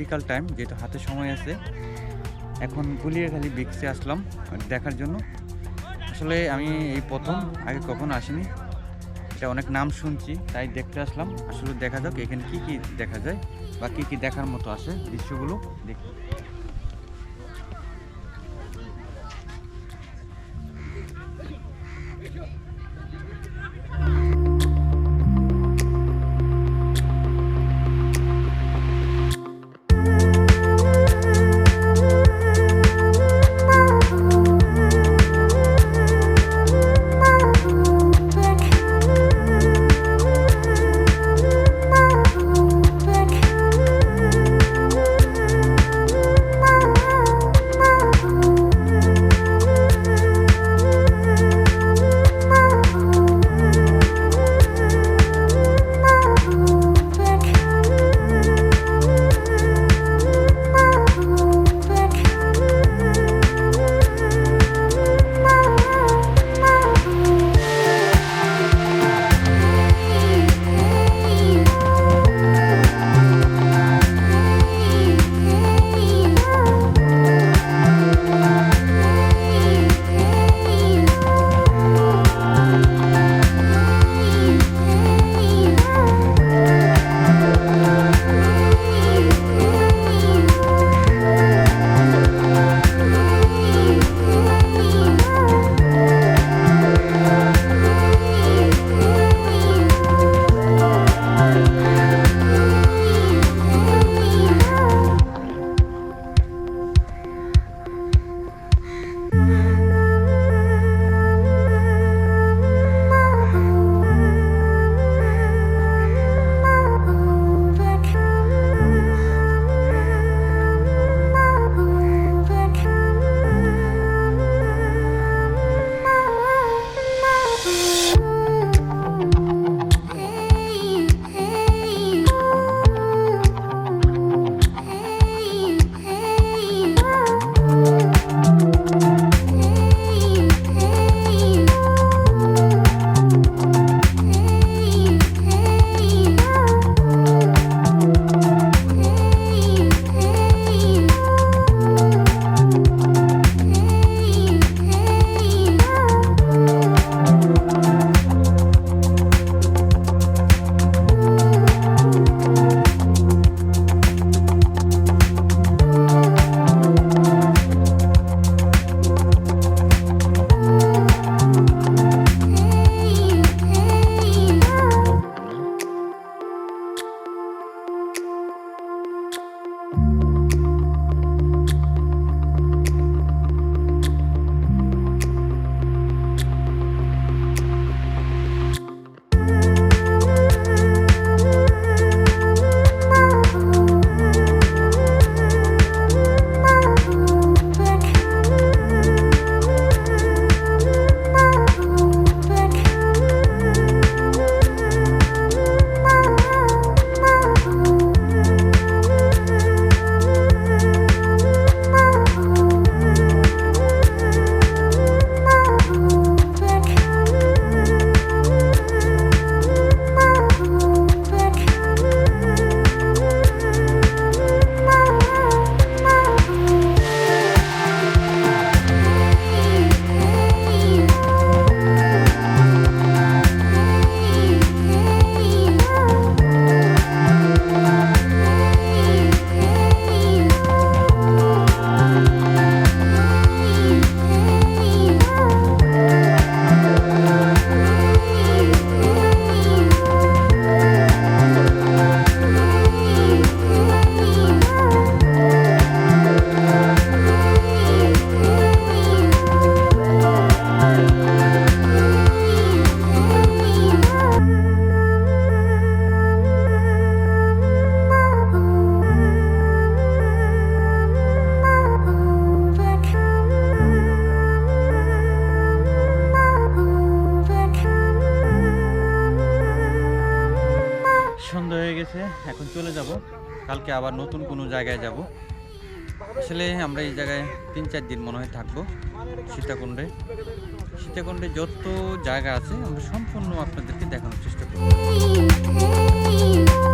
বিকাল টাইম, যেহেতু হাতে সময় আছে। এখন গুলিয়াখালী বিচে আসলাম দেখার জন্য। আসলে আমি এই প্রথম, আগে কখনো আসিনি। এটা অনেক নাম শুনছি, তাই দেখতে আসলাম। আসলে দেখা যাক এখানে কি কি দেখা যায় বা কি কি দেখার মতো আছে, দৃশ্যগুলো দেখি। গেছে, এখন চলে যাব। কালকে আবার নতুন কোনো জায়গায় যাব। আসলে আমরা এই জায়গায় 3-4 দিন মনে হয় থাকবো। সীতাকুণ্ডে যত জায়গা আছে আমরা সম্পূর্ণ আপনাদেরকে দেখানোর চেষ্টা করব।